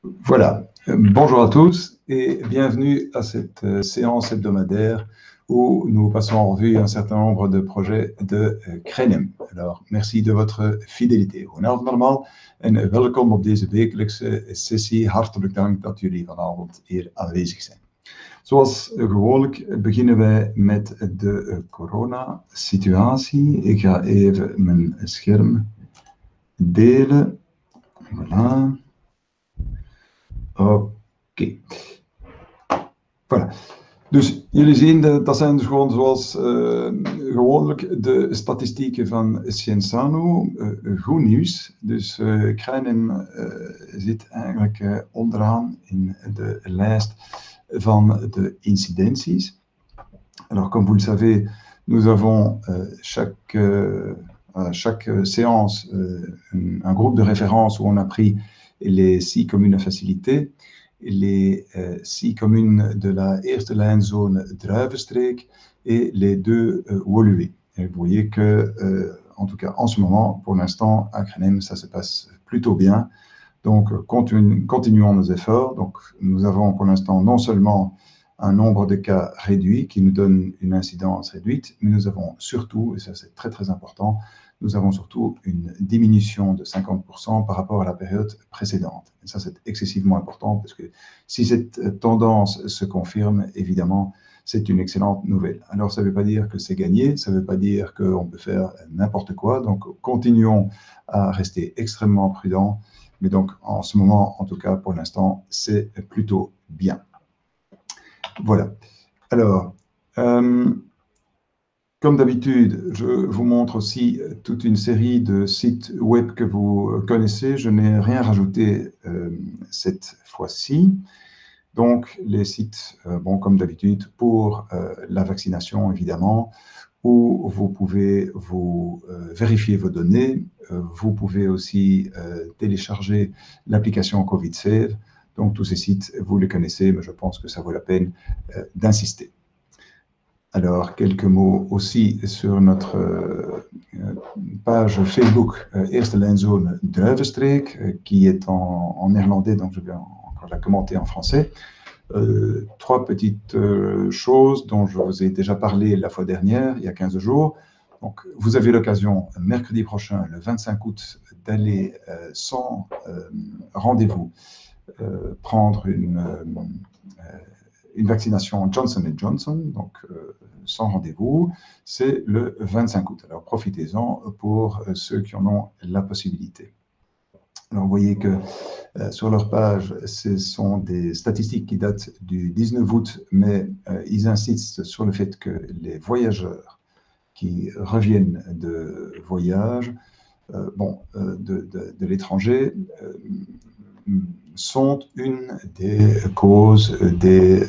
Voilà, bonjour à tous et bienvenue à cette séance hebdomadaire où nous passons en revue un certain nombre de projets de Krenem. Alors, merci de votre fidélité. Goedenavond allemaal en welkom op deze wekelijkse sessie. Hartelijk dank dat jullie vanavond hier aanwezig zijn. Zoals gewoonlijk beginnen wij met de coronasituatie. Ik ga even mijn scherm delen. Voilà. Oké. Voilà. Dus jullie zien, dat zijn dus gewoon zoals gewoonlijk de statistieken van Cienzano. Goed nieuws. Dus Krenem zit eigenlijk onderaan in de lijst van de incidenties. Alors, comme vous le savez, nous avons chaque séance un groupe de référence où on a pris les 6 communes à facilité, les 6 communes de la eerste lijnzone Druivenstreek et les 2 Woluwe. Et vous voyez que, en tout cas en ce moment, pour l'instant, à Krenem, ça se passe plutôt bien. Donc, continuons nos efforts. Donc, nous avons pour l'instant non seulement un nombre de cas réduit qui nous donne une incidence réduite, mais nous avons surtout, et ça c'est très très important, nous avons surtout une diminution de 50% par rapport à la période précédente. Et ça c'est excessivement important parce que si cette tendance se confirme, évidemment, c'est une excellente nouvelle. Alors ça ne veut pas dire que c'est gagné, ça ne veut pas dire qu'on peut faire n'importe quoi, donc continuons à rester extrêmement prudents, mais donc en ce moment, en tout cas pour l'instant, c'est plutôt bien. Voilà. Alors, comme d'habitude, je vous montre aussi toute une série de sites web que vous connaissez. Je n'ai rien rajouté cette fois-ci. Donc, les sites, bon, comme d'habitude, pour la vaccination, évidemment, où vous pouvez vous vérifier vos données. Vous pouvez aussi télécharger l'application COVID Save. Donc, tous ces sites, vous les connaissez, mais je pense que ça vaut la peine d'insister. Alors, quelques mots aussi sur notre page Facebook Eerste Lijnzone Druivenstreek, qui est en néerlandais, donc je vais encore la commenter en français. 3 petites choses dont je vous ai déjà parlé la fois dernière, il y a 15 jours. Donc, vous avez l'occasion, mercredi prochain, le 25 août, d'aller sans rendez-vous prendre une vaccination Johnson & Johnson, donc sans rendez-vous, c'est le 25 août. Alors profitez-en pour ceux qui en ont la possibilité. Alors vous voyez que sur leur page, ce sont des statistiques qui datent du 19 août, mais ils insistent sur le fait que les voyageurs qui reviennent de voyage, de l'étranger, sont une des causes des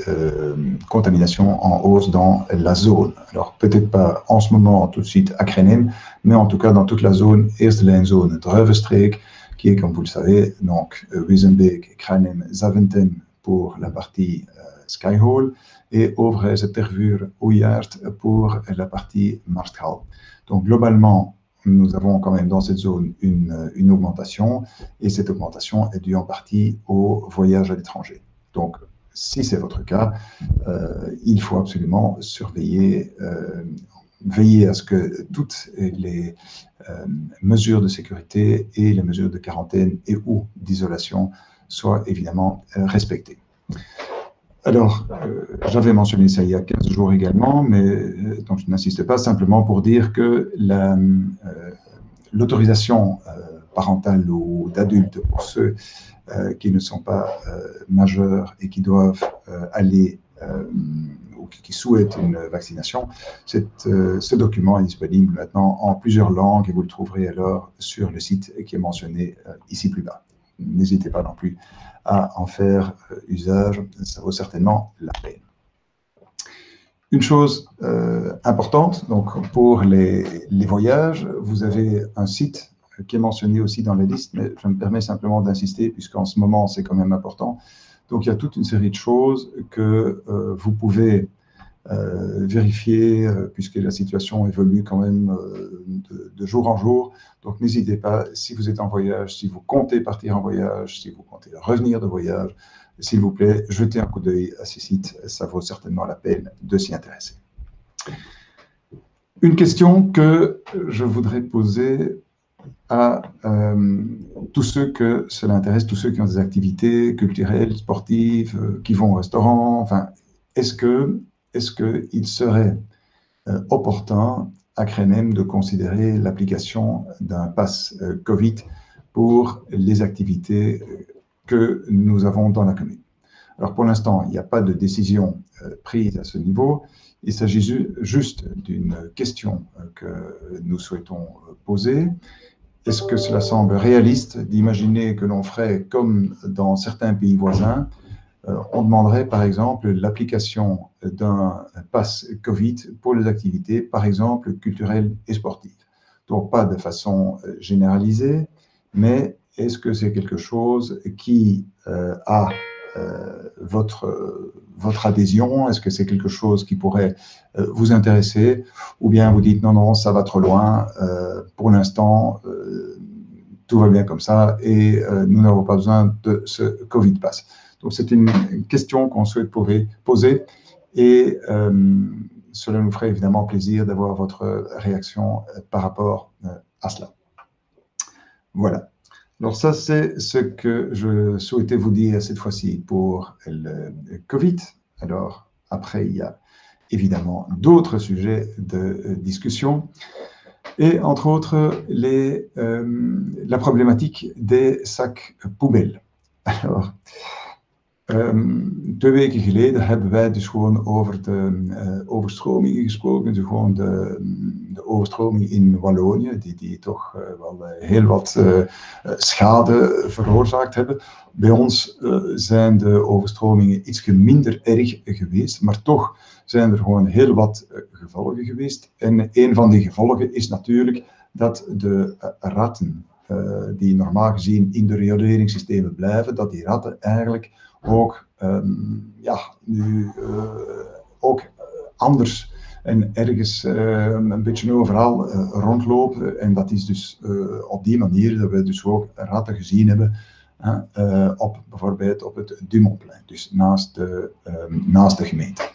contaminations en hausse dans la zone. Alors peut-être pas en ce moment tout de suite à Krenem, mais en tout cas dans toute la zone, Eerste Lijnzone Druivenstreek, qui est, comme vous le savez, donc Wijzenbeek, Krenem, Zaventem pour la partie Skyhole et Overijse, Tervuren, Ouijaard pour la partie Marsthal. Donc globalement, nous avons quand même dans cette zone une augmentation, et cette augmentation est due en partie au voyage à l'étranger. Donc, si c'est votre cas, il faut absolument surveiller, veiller à ce que toutes les mesures de sécurité et les mesures de quarantaine et ou d'isolation soient évidemment respectées. Alors, j'avais mentionné ça il y a 15 jours également, mais donc je n'insiste pas, simplement pour dire que l'autorisation parentale ou d'adultes pour ceux qui ne sont pas majeurs et qui doivent aller ou qui souhaitent une vaccination, ce document est disponible maintenant en plusieurs langues et vous le trouverez alors sur le site qui est mentionné ici plus bas. N'hésitez pas non plus à en faire usage, ça vaut certainement la peine. Une chose importante, donc pour les voyages, vous avez un site qui est mentionné aussi dans la liste, mais je me permets simplement d'insister puisqu'en ce moment c'est quand même important. Donc il y a toute une série de choses que vous pouvez vérifier, puisque la situation évolue quand même de jour en jour. Donc, n'hésitez pas, si vous êtes en voyage, si vous comptez partir en voyage, si vous comptez revenir de voyage, s'il vous plaît, jetez un coup d'œil à ces sites. Ça vaut certainement la peine de s'y intéresser. Une question que je voudrais poser à tous ceux que cela intéresse, tous ceux qui ont des activités culturelles, sportives, qui vont au restaurant. Enfin, est-ce qu'il serait opportun à Krenem de considérer l'application d'un pass Covid pour les activités que nous avons dans la commune? Alors, pour l'instant, il n'y a pas de décision prise à ce niveau. Il s'agit juste d'une question que nous souhaitons poser. Est-ce que cela semble réaliste d'imaginer que l'on ferait comme dans certains pays voisins? On demanderait par exemple l'application d'un pass Covid pour les activités, par exemple, culturelles et sportives. Donc, pas de façon généralisée, mais est-ce que c'est quelque chose qui a votre adhésion? Est-ce que c'est quelque chose qui pourrait vous intéresser? Ou bien vous dites non, non, ça va trop loin, pour l'instant, tout va bien comme ça et nous n'avons pas besoin de ce Covid Pass. Donc, c'est une question qu'on souhaite poser et cela nous ferait évidemment plaisir d'avoir votre réaction par rapport à cela. Voilà. Alors, ça, c'est ce que je souhaitais vous dire cette fois-ci pour le Covid. Alors, après, il y a évidemment d'autres sujets de discussion. Et entre autres, la problématique des sacs poubelles. Alors, 2 weken geleden hebben wij dus gewoon over de overstromingen gesproken. Dus gewoon de overstroming in Wallonië, die toch wel heel wat schade veroorzaakt hebben. Bij ons zijn de overstromingen iets minder erg geweest, maar toch zijn er gewoon heel wat gevolgen geweest. En een van die gevolgen is natuurlijk dat de ratten, die normaal gezien in de rioleringssystemen blijven, dat die ratten eigenlijk ook, nu ook anders en ergens een beetje overal rondlopen. En dat is dus op die manier dat we dus ook ratten gezien hebben bijvoorbeeld op het Dumontplein, dus naast de gemeente.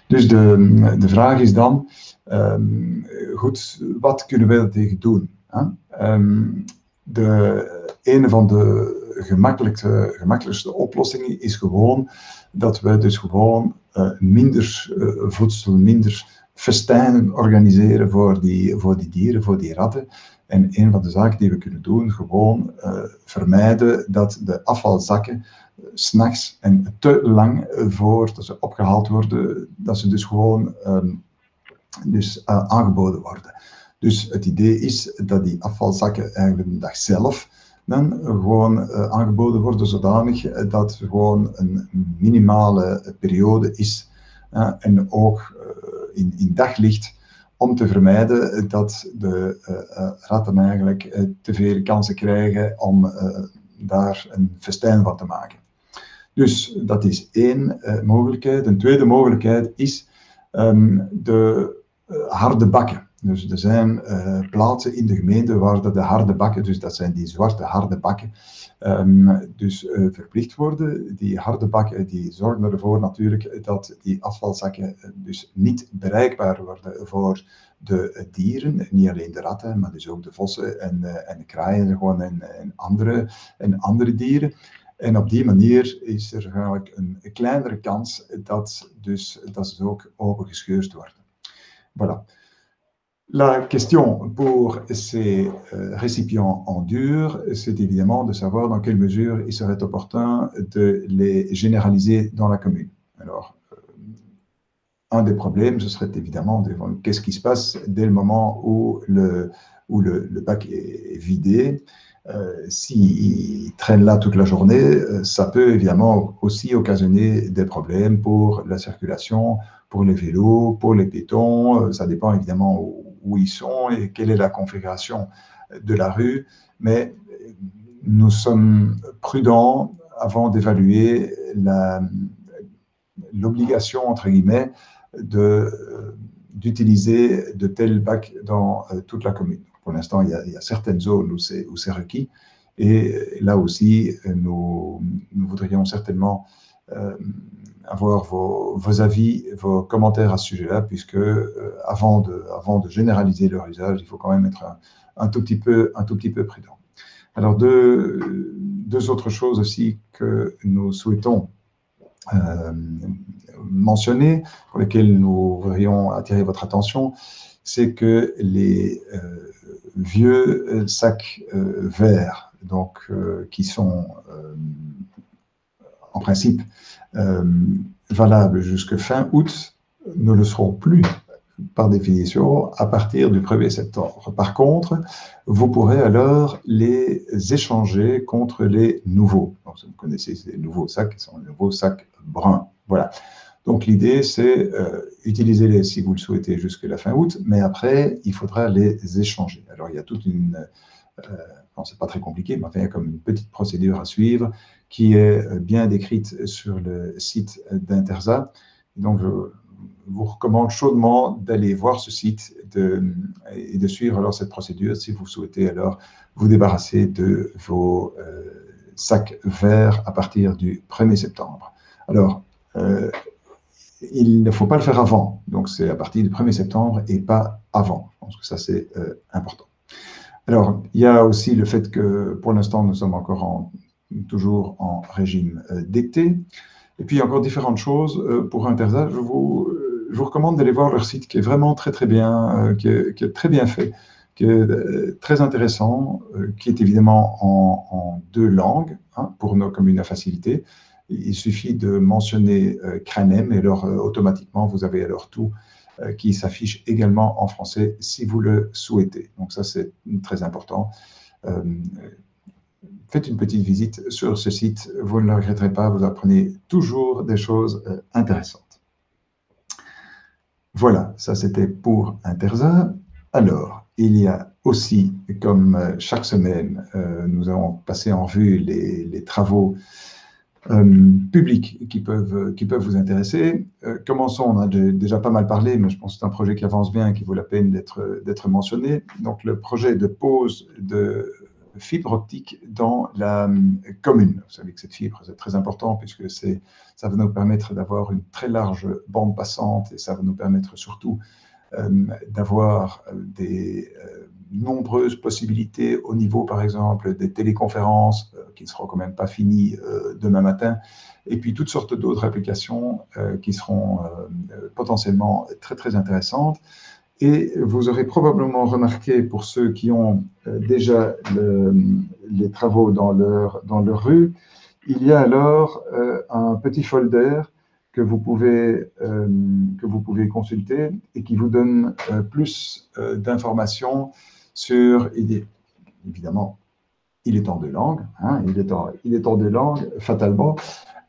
Dus de vraag is dan, goed, wat kunnen wij daartegen doen? Een van de gemakkelijkste oplossingen is gewoon dat we dus gewoon minder voedsel, minder festijnen organiseren voor die dieren, voor die ratten. En een van de zaken die we kunnen doen, gewoon vermijden dat de afvalzakken 's nachts en te lang voordat ze opgehaald worden, dat ze dus gewoon aangeboden worden. Dus het idee is dat die afvalzakken eigenlijk de dag zelf dan gewoon aangeboden worden zodanig dat er gewoon een minimale periode is en ook in daglicht om te vermijden dat de ratten eigenlijk te veel kansen krijgen om daar een festijn van te maken. Dus dat is één mogelijkheid. Een tweede mogelijkheid is de harde bakken. Dus er zijn plaatsen in de gemeente waar de harde bakken, dus dat zijn die zwarte harde bakken, verplicht worden. Die harde bakken die zorgen ervoor natuurlijk dat die afvalzakken dus niet bereikbaar worden voor de dieren. Niet alleen de ratten, maar dus ook de vossen en de kraaien gewoon en andere dieren. En op die manier is er eigenlijk een kleinere kans dat ze ook opengescheurd worden. Voilà. La question pour ces récipients en dur, c'est évidemment de savoir dans quelle mesure il serait opportun de les généraliser dans la commune. Alors, un des problèmes, ce serait évidemment qu'est-ce qui se passe dès le moment où le bac est vidé. S'il traîne là toute la journée, ça peut évidemment aussi occasionner des problèmes pour la circulation, pour les vélos, pour les piétons. Ça dépend évidemment où ils sont et quelle est la configuration de la rue. Mais nous sommes prudents avant d'évaluer l'obligation, entre guillemets, d'utiliser de tels bacs dans toute la commune. Pour l'instant, il y a certaines zones où c'est requis. Et là aussi, nous voudrions certainement avoir vos avis, vos commentaires à ce sujet-là, puisque avant de généraliser leur usage, il faut quand même être un tout petit peu prudent. Alors, deux autres choses aussi que nous souhaitons mentionner, pour lesquelles nous voudrions attirer votre attention, c'est que les vieux sacs verts, donc qui sont en principe valables jusqu'à fin août, ne le seront plus par définition à partir du 1er septembre. Par contre, vous pourrez alors les échanger contre les nouveaux. Donc, vous connaissez ces nouveaux sacs, qui sont les nouveaux sacs bruns. Voilà. Donc, l'idée, c'est utiliser-les si vous le souhaitez jusqu'à la fin août, mais après, il faudra les échanger. Alors, il y a toute une... non, c'est pas très compliqué, mais enfin, il y a comme une petite procédure à suivre qui est bien décrite sur le site d'Intersa. Donc, je vous recommande chaudement d'aller voir ce site et de suivre alors cette procédure si vous souhaitez alors vous débarrasser de vos sacs verts à partir du 1er septembre. Alors, il ne faut pas le faire avant, donc c'est à partir du 1er septembre et pas avant. Je pense que ça, c'est important. Alors, il y a aussi le fait que pour l'instant, nous sommes encore toujours en régime d'été. Et puis, il y a encore différentes choses. Pour Intersa, je vous recommande d'aller voir leur site qui est vraiment très, très bien, qui est très bien fait, qui est très intéressant, qui est évidemment en 2 langues, hein, pour nos communes à facilité. Il suffit de mentionner Cranem et alors automatiquement, vous avez alors tout qui s'affiche également en français si vous le souhaitez. Donc ça, c'est très important. Faites une petite visite sur ce site, vous ne le regretterez pas, vous apprenez toujours des choses intéressantes. Voilà, ça c'était pour Intersa. Alors, il y a aussi, comme chaque semaine, nous avons passé en revue les travaux publics qui peuvent vous intéresser. Commençons, on a déjà pas mal parlé, mais je pense que c'est un projet qui avance bien et qui vaut la peine d'être mentionné. Donc, le projet de pose de fibre optique dans la commune. Vous savez que cette fibre, c'est très important puisque ça va nous permettre d'avoir une très large bande passante et ça va nous permettre surtout d'avoir des nombreuses possibilités au niveau, par exemple, des téléconférences qui ne seront quand même pas finies demain matin, et puis toutes sortes d'autres applications qui seront potentiellement très, très intéressantes. Et vous aurez probablement remarqué, pour ceux qui ont déjà les travaux dans leur rue, il y a alors un petit folder que vous pouvez consulter et qui vous donne plus d'informations sur, évidemment, il est en 2 langues, hein, il est en 2 langues, fatalement,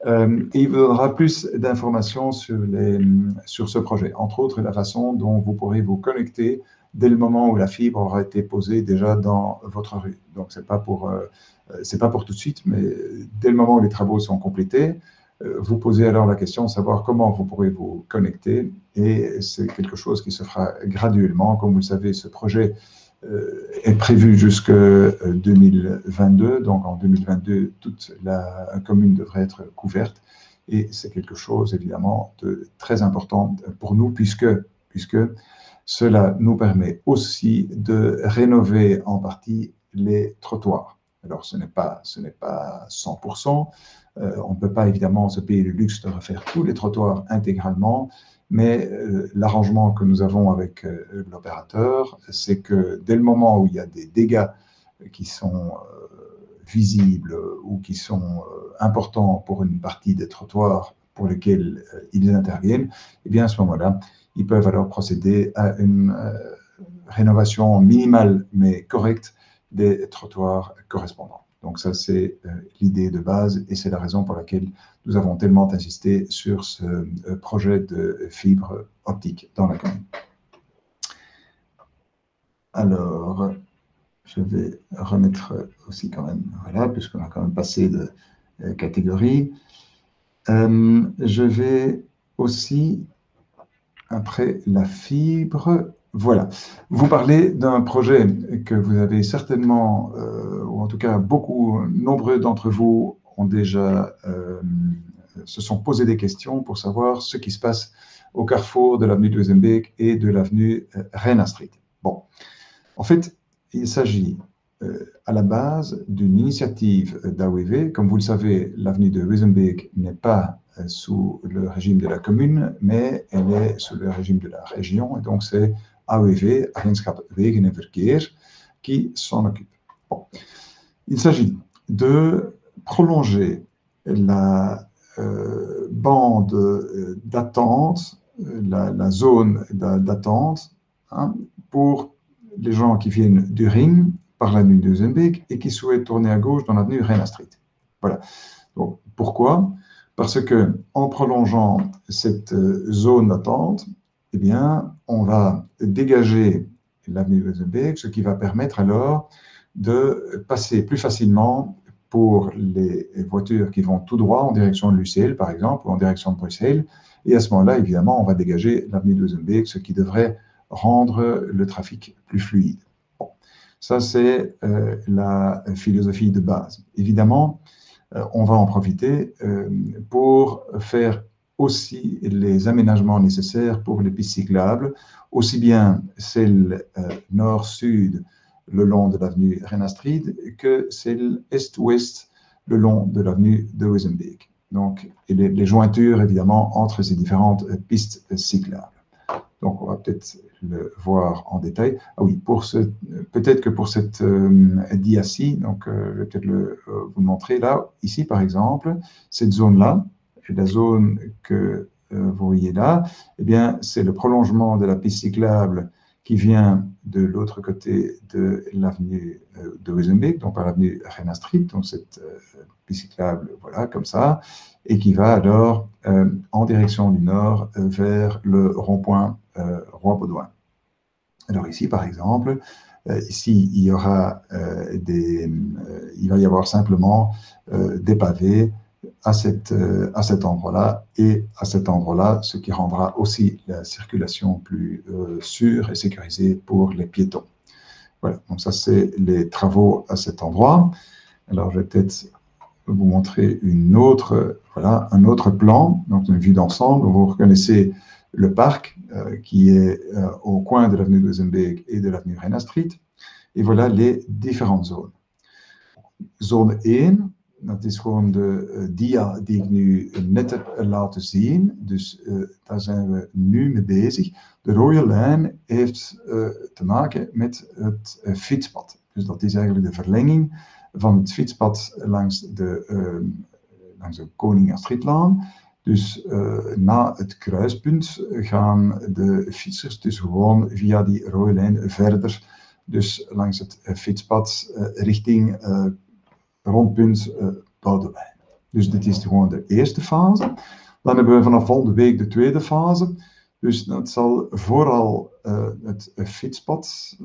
et il vous donnera plus d'informations sur ce projet, entre autres la façon dont vous pourrez vous connecter dès le moment où la fibre aura été posée déjà dans votre rue. Donc, c'est pas pour tout de suite, mais dès le moment où les travaux sont complétés, vous posez alors la question de savoir comment vous pourrez vous connecter, et c'est quelque chose qui se fera graduellement. Comme vous le savez, ce projet est prévu jusqu'en 2022, donc en 2022, toute la commune devrait être couverte, et c'est quelque chose évidemment de très important pour nous, puisque cela nous permet aussi de rénover en partie les trottoirs. Alors, ce n'est pas 100%. On ne peut pas évidemment se payer le luxe de refaire tous les trottoirs intégralement, mais l'arrangement que nous avons avec l'opérateur, c'est que dès le moment où il y a des dégâts qui sont visibles ou qui sont importants pour une partie des trottoirs pour lesquels ils interviennent, eh bien à ce moment-là, ils peuvent alors procéder à une rénovation minimale mais correcte des trottoirs correspondants. Donc ça, c'est l'idée de base et c'est la raison pour laquelle nous avons tellement insisté sur ce projet de fibre optique dans la commune. Alors, je vais remettre aussi quand même, voilà, puisqu'on a quand même passé de catégorie. Je vais aussi après la fibre, voilà. Vous parlez d'un projet que vous avez certainement, ou en tout cas nombreux d'entre vous ont déjà se sont posé des questions pour savoir ce qui se passe au carrefour de l'avenue de Wezenbeek et de l'avenue Reina Street. Bon, en fait, il s'agit à la base d'une initiative d'AOEV. Comme vous le savez, l'avenue de Wezenbeek n'est pas sous le régime de la commune, mais elle est sous le régime de la région, et donc c'est AOEV, Agentschap Wegen en Verkeer, qui s'en occupe. Bon. Il s'agit de prolonger la bande d'attente, la zone d'attente, hein, pour les gens qui viennent du Ring par l'avenue de Wezenbeek et qui souhaitent tourner à gauche dans l'avenue Reina Street. Voilà. Donc, pourquoi? Parce que en prolongeant cette zone d'attente, eh bien, on va dégager l'avenue de Wezenbeek, ce qui va permettre alors de passer plus facilement pour les voitures qui vont tout droit en direction de l'UCL, par exemple, ou en direction de Bruxelles. Et à ce moment-là, évidemment, on va dégager l'avenue de Wezenbeek, ce qui devrait rendre le trafic plus fluide. Bon. Ça, c'est la philosophie de base. Évidemment, on va en profiter pour faire aussi les aménagements nécessaires pour les pistes cyclables, aussi bien celles nord-sud le long de l'avenue Reina Street que celles est-ouest le long de l'avenue de Wezenbeek. Donc, et les jointures, évidemment, entre ces différentes pistes cyclables. Donc, on va peut-être le voir en détail. Ah oui, peut-être que pour cette dia-ci, donc je vais peut-être vous montrer là, ici par exemple, cette zone-là, la zone que vous voyez là, eh bien, c'est le prolongement de la piste cyclable qui vient de l'autre côté de l'avenue de Wezenbeek, donc par l'avenue Reina Street, donc cette piste cyclable, voilà, comme ça, et qui va alors en direction du nord vers le rond-point Roi-Baudouin. Alors ici, par exemple, ici, il va y avoir simplement des pavés à cet endroit-là et à cet endroit-là, ce qui rendra aussi la circulation plus sûre et sécurisée pour les piétons. Voilà, donc ça, c'est les travaux à cet endroit. Alors, je vais peut-être vous montrer un autre plan, donc une vue d'ensemble. Vous reconnaissez le parc qui est au coin de l'avenue de Wezenbeek et de l'avenue Reina Street. Et voilà les différentes zones. Zone 1, dat is gewoon de dia die ik nu net heb laten zien. Dus daar zijn we nu mee bezig. De rode lijn heeft te maken met het fietspad. Dus dat is eigenlijk de verlenging van het fietspad langs de Koning Astridlaan. Dus na het kruispunt gaan de fietsers dus gewoon via die rode lijn verder, dus langs het fietspad richting rondpunt Boudewijn. Dus dit is gewoon de eerste fase. Dan hebben we vanaf volgende week de tweede fase. Dus dat zal vooral het fietspad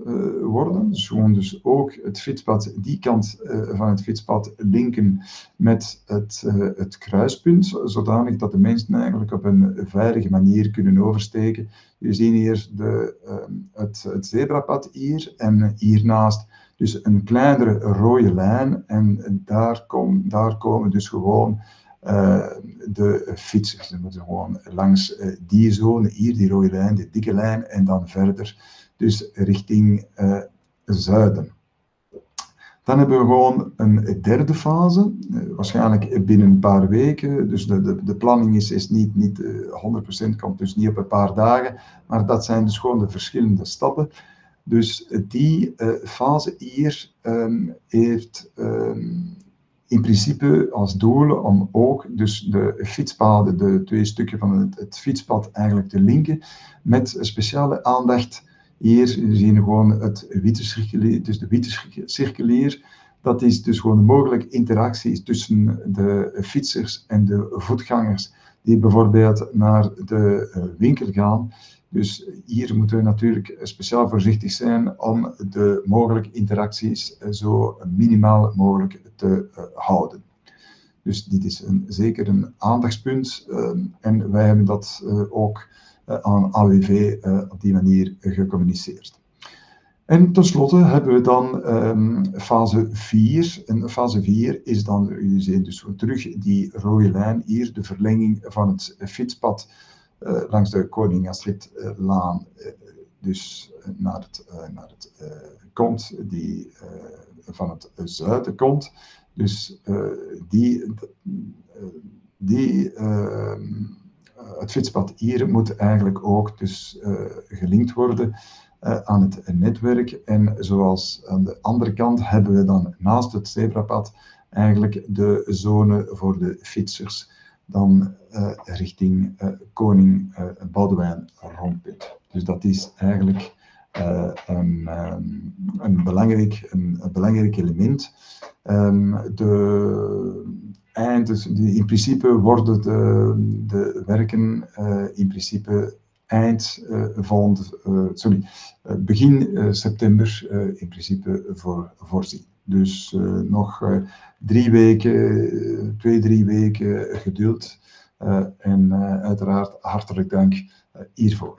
worden. Dus gewoon dus ook het fietspad, die kant van het fietspad linken met het kruispunt, zodanig dat de mensen eigenlijk op een veilige manier kunnen oversteken. Je ziet hier het zebrapad hier en hiernaast dus een kleinere rode lijn en daar komen dus gewoon de fietsers. Ze moeten gewoon langs die zone, hier die rode lijn, die dikke lijn en dan verder, dus richting zuiden. Dan hebben we gewoon een derde fase, waarschijnlijk binnen een paar weken. Dus de planning is niet 100%, komt dus niet op een paar dagen, maar dat zijn dus gewoon de verschillende stappen. Dus die fase hier heeft in principe als doel om ook dus de fietspaden, de twee stukken van het fietspad eigenlijk te linken met speciale aandacht. Hier zien we gewoon het witte circulier, dus de witte circulier. Dat is dus gewoon een mogelijke interactie tussen de fietsers en de voetgangers die bijvoorbeeld naar de winkel gaan. Dus hier moeten we natuurlijk speciaal voorzichtig zijn om de mogelijke interacties zo minimaal mogelijk te houden. Dus dit is zeker een aandachtspunt en wij hebben dat ook aan AWV op die manier gecommuniceerd. En tenslotte hebben we dan fase 4. En fase 4 is dan, jullie zien dus terug die rode lijn hier, de verlenging van het fietspad langs de Koning Astridlaan, dus naar het komt, die van het zuiden komt. Dus het fietspad hier moet eigenlijk ook dus gelinkt worden aan het netwerk. En zoals aan de andere kant hebben we dan naast het zebrapad eigenlijk de zone voor de fietsers, dan richting Koning Boudewijn rondpunt. Dus dat is eigenlijk een belangrijk element. Dus in principe worden de werken in principe begin september in principe voorzien. Dus nog 3 weken, 2-3 weken geduld en uiteraard hartelijk dank hiervoor.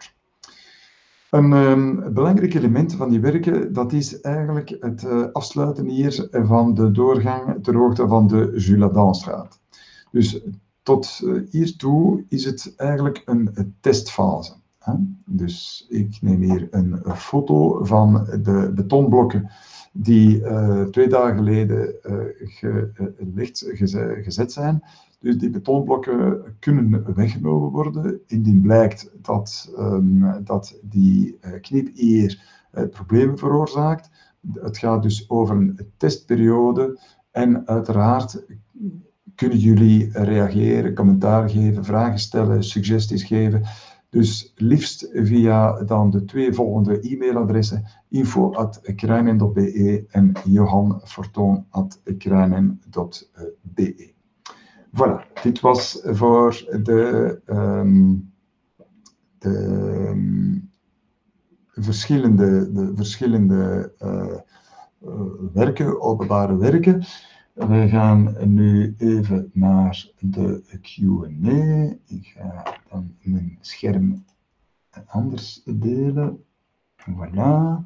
Een belangrijk element van die werken, dat is eigenlijk het afsluiten hier van de doorgang ter hoogte van de Jules Adanstraat. Dus tot hiertoe is het eigenlijk een testfase. Dus ik neem hier een foto van de betonblokken die 2 dagen geleden gezet zijn. Dus die betonblokken kunnen weggenomen worden indien blijkt dat die knip hier problemen veroorzaakt. Het gaat dus over een testperiode en uiteraard kunnen jullie reageren, commentaar geven, vragen stellen, suggesties geven. Dus liefst via dan de 2 volgende e-mailadressen info@kruinen.be en johanfortoon@kruinen.be. Voilà, dit was voor de verschillende werken, openbare werken. We gaan nu even naar de Q&A. Ik ga dan mijn scherm anders delen. Voilà.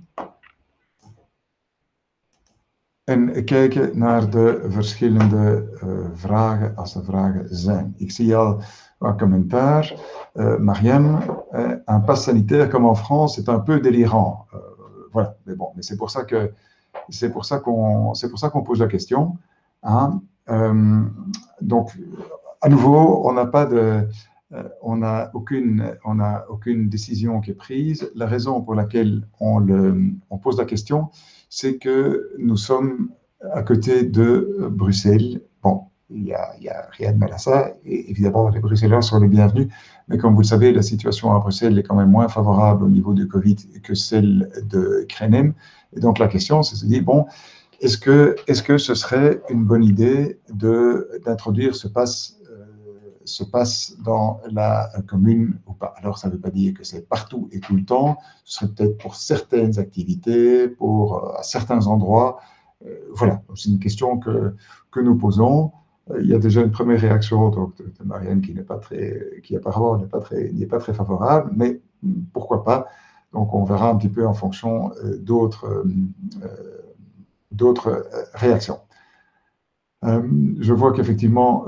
En kijken naar de verschillende vragen, als er vragen zijn. Ik zie al wat commentaar. Marianne, un pass sanitaire comme en France, c'est un peu délirant. Voilà, mais bon, mais c'est pour ça qu'on pose la question. Hein? Donc, à nouveau, on n'a aucune décision qui est prise. La raison pour laquelle on pose la question, c'est que nous sommes à côté de Bruxelles. Bon, il y a rien de mal à ça. Et évidemment, les Bruxellois sont les bienvenus. Mais comme vous le savez, la situation à Bruxelles est quand même moins favorable au niveau du Covid que celle de Krenem. Et donc, la question, c'est de se dire, bon, est-ce que ce serait une bonne idée d'introduire ce pass dans la commune ou pas? Alors, ça ne veut pas dire que c'est partout et tout le temps. Ce serait peut-être pour certaines activités, à certains endroits. Voilà, c'est une question que nous posons. Il y a déjà une première réaction donc, de Marianne qui apparemment n'est pas très favorable, mais pourquoi pas? Donc, on verra un petit peu en fonction d'autres réactions. Je vois qu'effectivement,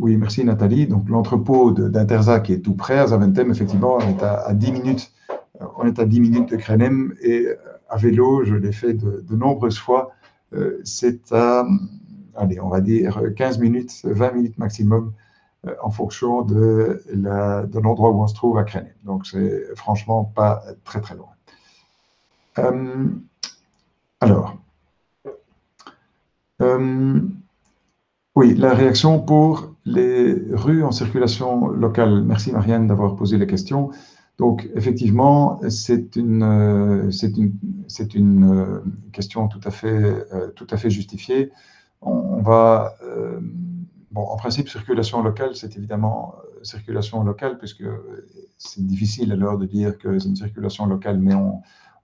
oui, merci Nathalie, donc l'entrepôt d'Interzac est tout près, à Zaventem, effectivement, on est à 10 minutes, de Krenem, et à vélo, je l'ai fait de nombreuses fois, c'est à, allez, on va dire 15 minutes, 20 minutes maximum, en fonction de l'endroit où on se trouve à Krenem. Donc, c'est franchement pas très très loin. Alors, oui, la réaction pour les rues en circulation locale. Merci Marianne d'avoir posé la question. Donc, effectivement, c'est une question tout à fait justifiée. On va, bon, en principe, circulation locale, c'est évidemment circulation locale, puisque c'est difficile alors de dire que c'est une circulation locale, mais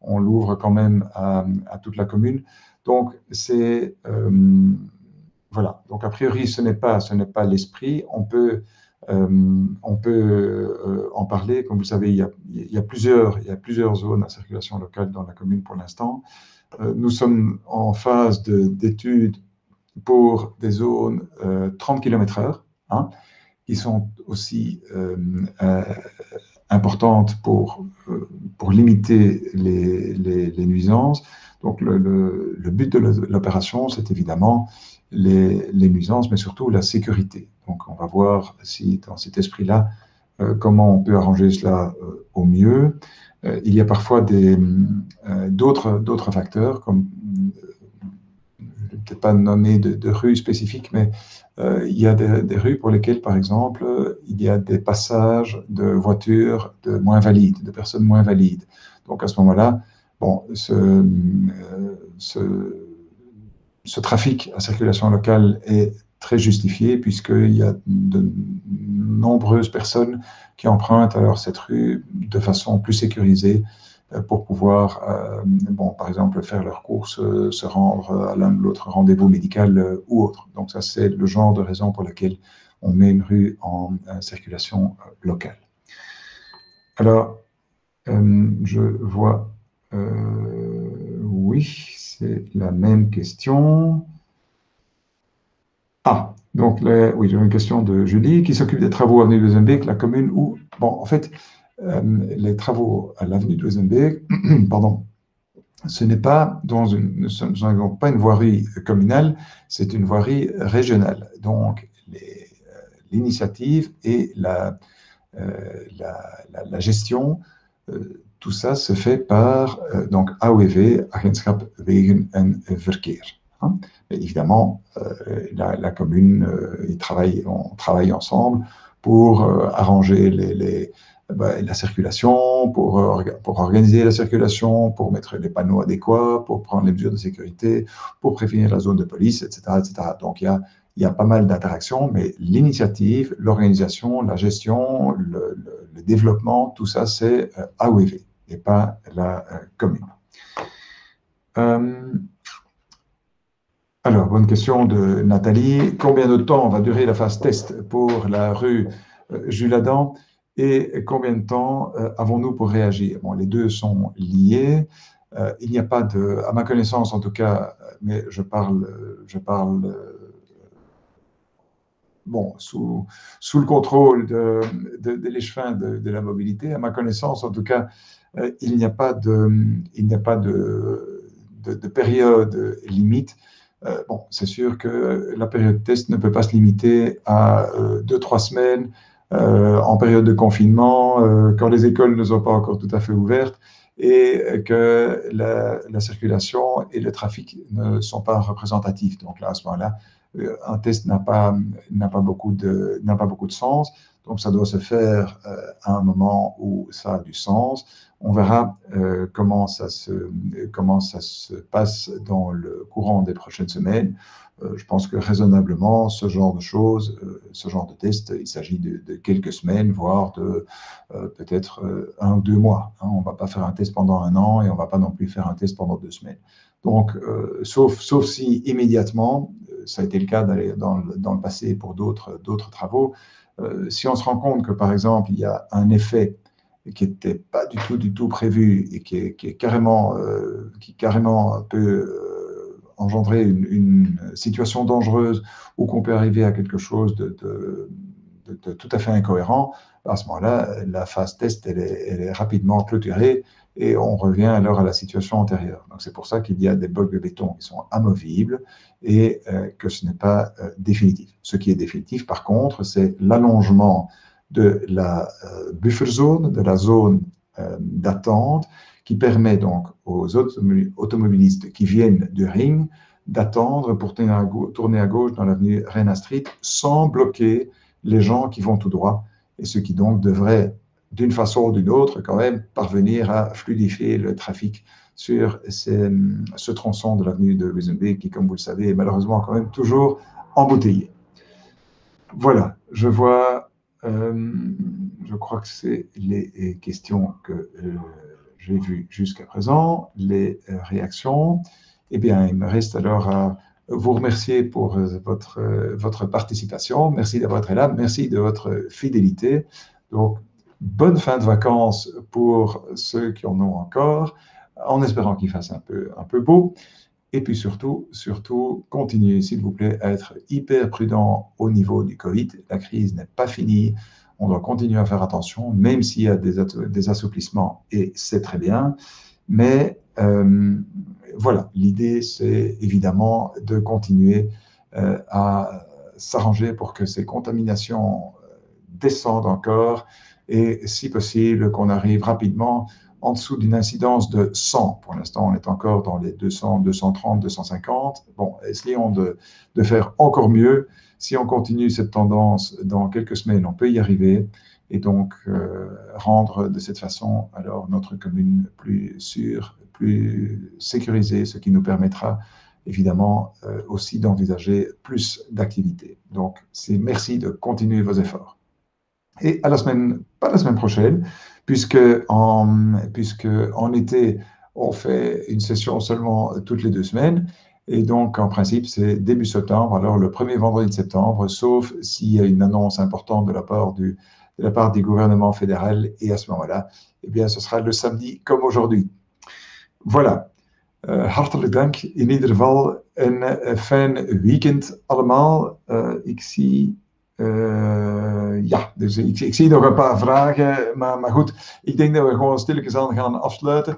on l'ouvre quand même à toute la commune. Donc, c'est voilà. Donc, a priori, ce n'est pas l'esprit. On peut On peut en parler. Comme vous savez, il y a plusieurs zones à circulation locale dans la commune pour l'instant. Nous sommes en phase d'étude pour des zones 30 km/h, hein, qui sont aussi importantes pour limiter les nuisances. Donc, le but de l'opération, c'est évidemment les nuisances, mais surtout la sécurité. Donc, on va voir si, dans cet esprit-là, comment on peut arranger cela au mieux. Il y a parfois d'autres facteurs, comme je ne vais peut-être pas nommer de rues spécifiques, mais il y a des rues pour lesquelles, par exemple, il y a des passages de voitures moins valides, de personnes moins valides. Donc à ce moment-là, bon, ce trafic à circulation locale est très justifié puisqu'il y a de nombreuses personnes qui empruntent alors cette rue de façon plus sécurisée pour pouvoir, par exemple, faire leurs courses, se rendre à l'un ou l'autre rendez-vous médical ou autre. Donc ça, c'est le genre de raison pour laquelle on met une rue en circulation locale. Alors, je vois, oui, c'est la même question. Ah, donc, oui, j'ai une question de Julie. Qui s'occupe des travaux à l'avenue de Wezenbeek, la commune où... Bon, en fait, les travaux à l'avenue de Wezenbeek, pardon, ce n'est pas nous n'avons pas une voirie communale, c'est une voirie régionale. Donc, l'initiative et la gestion, tout ça se fait par donc AWV, Agentschap Wegen en Verkeer. Hein. Et évidemment, la commune, on travaille ensemble pour arranger la circulation, pour organiser la circulation, pour mettre les panneaux adéquats, pour prendre les mesures de sécurité, pour prévenir la zone de police, etc. etc. Donc, il y a pas mal d'interactions, mais l'initiative, l'organisation, la gestion, le développement, tout ça, c'est AOEV et pas la commune. Alors, bonne question de Nathalie. Combien de temps va durer la phase test pour la rue Jules Adam et combien de temps avons-nous pour réagir? Bon, les deux sont liés. Il n'y a pas à ma connaissance en tout cas, mais je parle bon, sous le contrôle de l'échevin de la mobilité. À ma connaissance, en tout cas, il n'y a pas de période limite. Bon, c'est sûr que la période de test ne peut pas se limiter à 2-3 semaines en période de confinement, quand les écoles ne sont pas encore tout à fait ouvertes et que la circulation et le trafic ne sont pas représentatifs. Donc là, à ce moment-là, un test n'a pas beaucoup de sens. Donc, ça doit se faire à un moment où ça a du sens. On verra comment ça se passe dans le courant des prochaines semaines. Je pense que raisonnablement, ce genre de choses, ce genre de test, il s'agit de quelques semaines, voire de peut-être 1 ou 2 mois. Hein. On ne va pas faire un test pendant 1 an et on ne va pas non plus faire un test pendant 2 semaines. Donc, sauf si immédiatement, ça a été le cas dans le passé pour d'autres travaux, si on se rend compte que, par exemple, il y a un effet qui n'était pas du tout prévu et qui carrément peut engendrer une situation dangereuse ou qu'on peut arriver à quelque chose de tout à fait incohérent, à ce moment-là, la phase test, elle est rapidement clôturée et on revient alors à la situation antérieure. Donc, c'est pour ça qu'il y a des blocs de béton qui sont amovibles et que ce n'est pas définitif. Ce qui est définitif, par contre, c'est l'allongement de la buffer zone, de la zone d'attente, qui permet donc aux automobilistes qui viennent du ring d'attendre pour tourner à gauche dans l'avenue Reina Street sans bloquer les gens qui vont tout droit, et ce qui donc devrait, d'une façon ou d'une autre, quand même, parvenir à fluidifier le trafic sur ce tronçon de l'avenue de Wezenbeek qui, comme vous le savez, est malheureusement quand même toujours embouteillé. Voilà, je vois, je crois que c'est les questions que j'ai vues jusqu'à présent, les réactions. Eh bien, il me reste alors à vous remercier pour votre participation. Merci d'avoir été là. Merci de votre fidélité. Donc, bonne fin de vacances pour ceux qui en ont encore, en espérant qu'il fasse un peu beau. Et puis surtout, continuez, s'il vous plaît, à être hyper prudent au niveau du Covid. La crise n'est pas finie. On doit continuer à faire attention, même s'il y a des assouplissements, et c'est très bien. Mais voilà, l'idée, c'est évidemment de continuer à s'arranger pour que ces contaminations descendent encore, et si possible, qu'on arrive rapidement en dessous d'une incidence de 100. Pour l'instant, on est encore dans les 200, 230, 250. Bon, essayons de faire encore mieux. Si on continue cette tendance, dans quelques semaines, on peut y arriver, et donc rendre de cette façon alors notre commune plus sûre, plus sécurisée, ce qui nous permettra évidemment aussi d'envisager plus d'activités. Donc, merci de continuer vos efforts. Et pas la semaine prochaine, puisque en été, on fait une session seulement toutes les 2 semaines. Et donc, en principe, c'est début septembre, alors le premier vendredi de septembre, sauf s'il y a une annonce importante de la part du gouvernement fédéral. Et à ce moment-là, eh bien, ce sera le samedi comme aujourd'hui. Voilà. Hartelijk dank. In ieder geval een fijn weekend allemaal. Ik zie... ja, dus ik zie nog een paar vragen, maar goed, ik denk dat we gewoon stilletjes aan gaan afsluiten.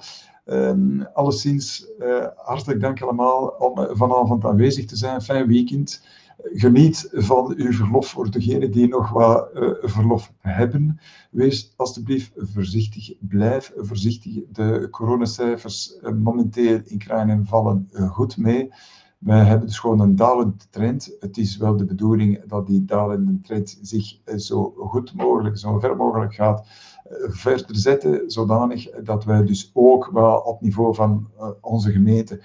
Alleszins, hartelijk dank allemaal om vanavond aanwezig te zijn. Fijn weekend. Geniet van uw verlof voor degenen die nog wat verlof hebben. Wees alstublieft voorzichtig, blijf voorzichtig. De coronacijfers momenteel in Krijnen vallen goed mee. We hebben dus gewoon een dalende trend. Het is wel de bedoeling dat die dalende trend zich zo goed mogelijk, zo ver mogelijk gaat verder zetten, zodanig dat wij dus ook wel op niveau van onze gemeente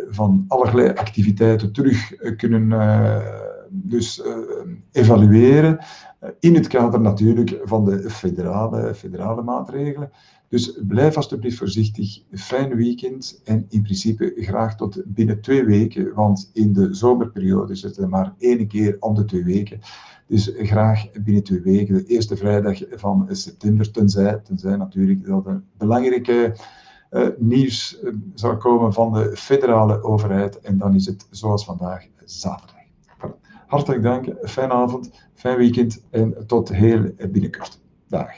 van allerlei activiteiten terug kunnen evalueren. In het kader natuurlijk van de federale maatregelen. Dus blijf alstublieft voorzichtig, fijn weekend en in principe graag tot binnen 2 weken, want in de zomerperiode is het maar 1 keer om de 2 weken. Dus graag binnen 2 weken, de eerste vrijdag van september, tenzij natuurlijk dat er belangrijke nieuws zal komen van de federale overheid, en dan is het zoals vandaag zaterdag. Hartelijk dank, fijne avond, fijn weekend en tot heel binnenkort. Dag.